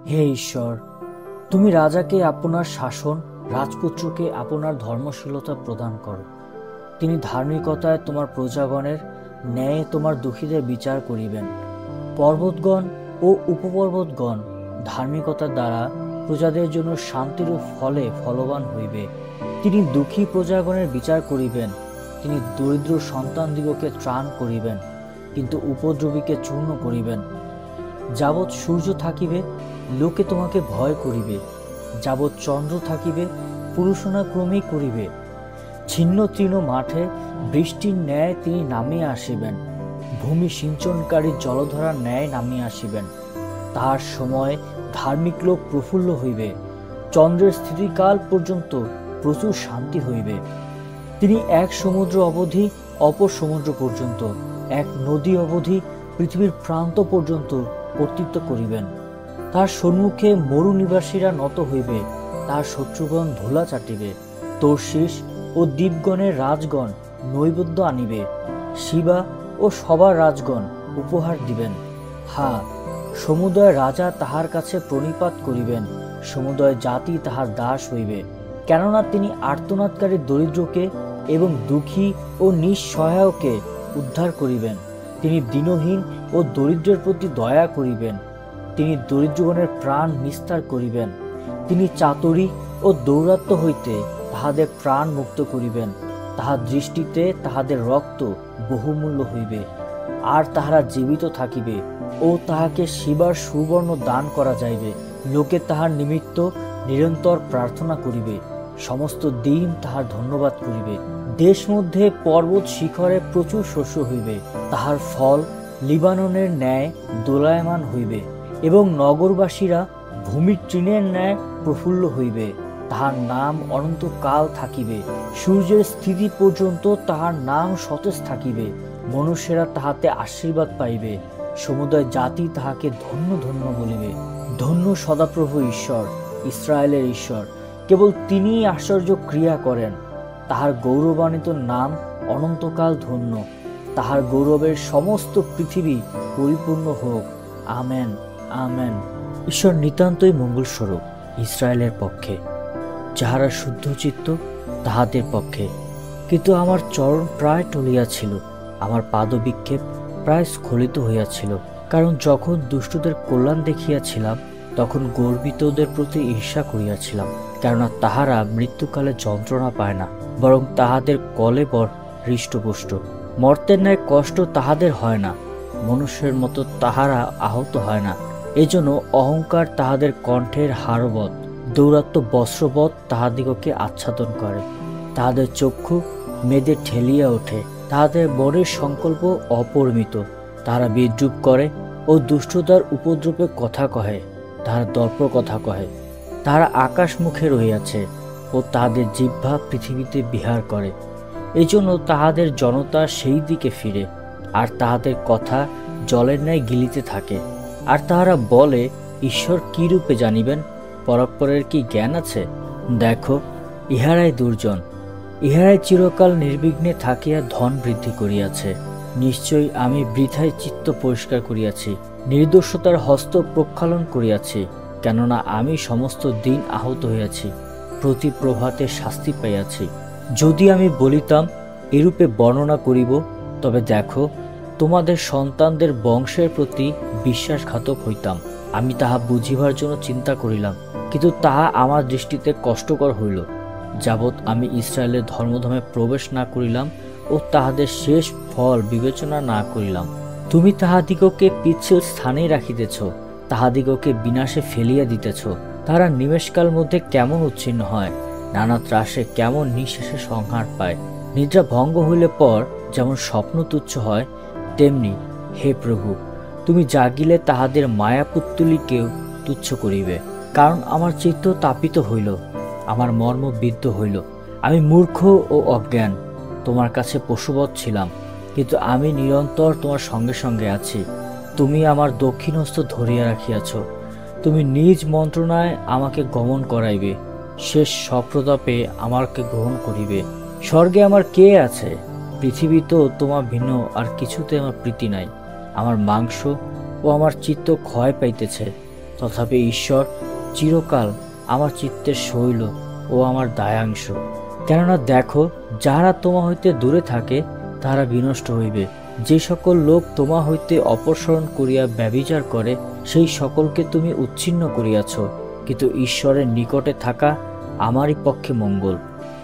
হে ঈশ্বর, তুমি রাজাকে আপনার শাসন, রাজপুত্রকে আপনার ধর্মশীলতা প্রদান করো। তিনি ধার্মিকতায় তোমার প্রজাগণের, ন্যায়ে তোমার দুঃখীদের বিচার করিবেন। পর্বতগণ ও উপপর্বতগণ ধার্মিকতার দ্বারা প্রজাদের জন্য শান্তির ফলে ফলবান হইবে। তিনি দুঃখী প্রজাগণের বিচার করিবেন। তিনি দরিদ্র সন্তানদিগকে ত্রাণ করিবেন, কিন্তু উপদ্রবীকে চূর্ণ করিবেন। যাবৎ সূর্য থাকিবে, লোকে তোমাকে ভয় করিবে। যাবৎ চন্দ্র থাকিবে, পুরুষনা ক্রমেই করিবে। ছিন্ন তৃণ মাঠে বৃষ্টির ন্যায় তিনি নামিয়া আসিবেন, ভূমি সিঞ্চনকারী জলধারার ন্যায় নামিয়া আসিবেন। তাহার সময় ধার্মিক লোক প্রফুল্ল হইবে, চন্দ্রের স্থিতিকাল পর্যন্ত প্রচুর শান্তি হইবে। তিনি এক সমুদ্র অবধি অপর সমুদ্র পর্যন্ত, এক নদী অবধি পৃথিবীর প্রান্ত পর্যন্ত কর্তৃত্ব করিবেন। তার সম্মুখে মরু নিবাসীরা নত হইবে, তার শত্রুগণ ধুলা চাটিবে। তর্শিস ও দ্বীপগণের রাজগণ নৈবেদ্য আনিবে, শিবা ও সবার রাজগণ উপহার দিবেন। সমুদয় রাজা তাহার কাছে প্রণিপাত করিবেন, সমুদয় জাতি তাহার দাস হইবে। কেননা তিনি আর্তনাদকারী দরিদ্রকে এবং দুঃখী ও নিঃসহায়কে উদ্ধার করিবেন। তিনি দীনহীন ও দরিদ্রের প্রতি দয়া করিবেন। তিনি দরিদ্রগণের প্রাণ নিস্তার করিবেন। তিনি চাতুরী ও দৌরাত্ম্য হইতে তাহাদের প্রাণ মুক্ত করিবেন। তাহার দৃষ্টিতে তাহাদের রক্ত বহুমূল্য হইবে, আর তাহারা জীবিত থাকিবে ও তাহাকে শিবার সুবর্ণ দান করা যাইবে। লোকে তাহার নিমিত্ত নিরন্তর প্রার্থনা করিবে, সমস্ত দিন তাহার ধন্যবাদ করিবে। দেশ মধ্যে পর্বত শিখরে প্রচুর শস্য হইবে, তাহার ফল লিবাননের ন্যায় দোলায়মান হইবে এবং নগরবাসীরা ভূমির তৃণের ন্যায় প্রফুল্ল হইবে। তাহার নাম অনন্তকাল থাকিবে, সূর্যের স্থিতি পর্যন্ত তাহার নাম সতেজ থাকিবে। মনুষ্যেরা তাহাতে আশীর্বাদ পাইবে, সমুদয় জাতি তাহাকে ধন্য ধন্য বলিবে। ধন্য সদাপ্রভু ঈশ্বর, ইসরায়েলের ঈশ্বর, কেবল তিনিই আশ্চর্য ক্রিয়া করেন। তাহার গৌরবান্বিত নাম অনন্তকাল ধন্য। তাহার গৌরবের সমস্ত পৃথিবী পরিপূর্ণ হোক। Amen, amen. ঈশ্বর নিতান্তই মঙ্গলস্বরূপ ইসরায়েলের পক্ষে, যাহারা শুদ্ধচিত্ত তাহাদের পক্ষে। কিন্তু আমার চরণ প্রায় টলিয়াছিল, আমার পাদবিক্ষেপ প্রায় স্খলিত হইয়াছিল। কারণ যখন দুষ্টদের কল্যাণ দেখিয়াছিলাম, তখন গর্বিতদের প্রতি ঈর্ষা করিয়াছিলাম। কেননা তাহারা মৃত্যুকালে যন্ত্রণা পায় না, বরং তাহাদের কলেবর হৃষ্টপুষ্ট। মর্তের ন্যায় কষ্ট তাহাদের হয় না, মনুষ্যের মতো তাহারা আহত হয় না। এজন্য অহংকার তাহাদের কণ্ঠের হারবৎ, দৌরাত্ম্য বস্ত্রবৎ তাহাদিগকে আচ্ছাদন করে। তাহাদের চক্ষু মেদে ঠেলিয়া ওঠে, তাহাদের মনের সংকল্প অপরিমিত। তাহারা বিদ্রুপ করে ও দুষ্টতার উপদ্রবে কথা কহে, তাহারা দর্প কথা কহে। তাহারা আকাশ মুখে রহিয়াছে ও তাহাদের জিহ্বা পৃথিবীতে বিহার করে। এই জন্য তাহাদের জনতা সেই দিকে ফিরে, আর তাহাদের কথা জলের ন্যায় গিলিতে থাকে। আর তাহারা বলে, ঈশ্বর কি রূপে জানিবেন? পরাৎপরের কি জ্ঞান আছে? দেখো, ইহারাই দুর্জন, ইহারাই চিরকাল নির্বিঘ্নে থাকিয়া ধন বৃদ্ধি করিয়াছে। নিশ্চয়ই আমি বৃথায় চিত্ত পরিষ্কার করিয়াছি, নির্দোষতার হস্ত প্রক্ষালন করিয়াছি। কেননা আমি সমস্ত দিন আহত হইয়াছি, প্রতি প্রভাতে শাস্তি পাইয়াছি। যদি আমি বলিতাম, এরূপে বর্ণনা করিব, তবে দেখো, তোমাদের সন্তানদের বংশের প্রতি বিশ্বাসঘাতক হইতাম। আমি তাহা বুঝিবার জন্য চিন্তা করিলাম, কিন্তু তাহা আমার দৃষ্টিতে কষ্টকর হইল, যাবৎ আমি ইসরায়েলের ধর্মধামে প্রবেশ না করিলাম ও তাহাদের শেষ ফল বিবেচনা না করিলাম। তুমি তাহাদিগকে পিচ্ছিল স্থানেই রাখিতেছ, তাহাদিগকে বিনাশে ফেলিয়া দিতেছ। তাহারা নিমেষকাল মধ্যে কেমন উচ্ছিন্ন হয়, নানা ত্রাসে কেমন নিঃশেষে সংহার পায়। নিদ্রা ভঙ্গ হইলে পর যেমন স্বপ্ন তুচ্ছ হয়, তেমনি হে প্রভু, তুমি জাগিলে তাহাদের মায়াপুত্তলিকেও তুচ্ছ করিবে। কারণ আমার চিত্ত তাপিত হইল, আমার মর্ম বিদ্ধ হইল। আমি মূর্খ ও অজ্ঞান, তোমার কাছে পশুবৎ ছিলাম, কিন্তু আমি নিরন্তর তোমার সঙ্গে সঙ্গে আছি। তুমি আমার দক্ষিণ হস্ত ধরিয়া রাখিয়াছ, তুমি নিজ মন্ত্রণায় আমাকে গমন করাইবে, শেষ সপ্রতাপে আমাকে গ্রহণ করিবে। স্বর্গে আমার কে আছে? পৃথিবী তো তোমার ভিন্ন আর কিছুতে আমার প্রীতি নাই। আমার মাংস ও আমার চিত্ত ক্ষয় পাইতেছে, তথাপি ঈশ্বর চিরকাল আমার চিত্তের শৈল ও আমার দায়াংশ। কেননা দেখো, যাহারা তোমা হইতে দূরে থাকে তাহারা বিনষ্ট হইবে। যে সকল লোক তোমা হইতে অপসরণ করিয়া ব্যভিচার করে, সেই সকলকে তুমি উচ্ছিন্ন করিয়াছ। কিন্তু ঈশ্বরের নিকটে থাকা আমারই পক্ষে মঙ্গল।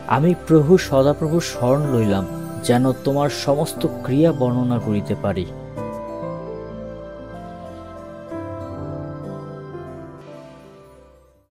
আমি প্রভু সদাপ্রভুর শরণ লইলাম, যেন তোমার সমস্ত ক্রিয়া বর্ণনা করিতে পারি।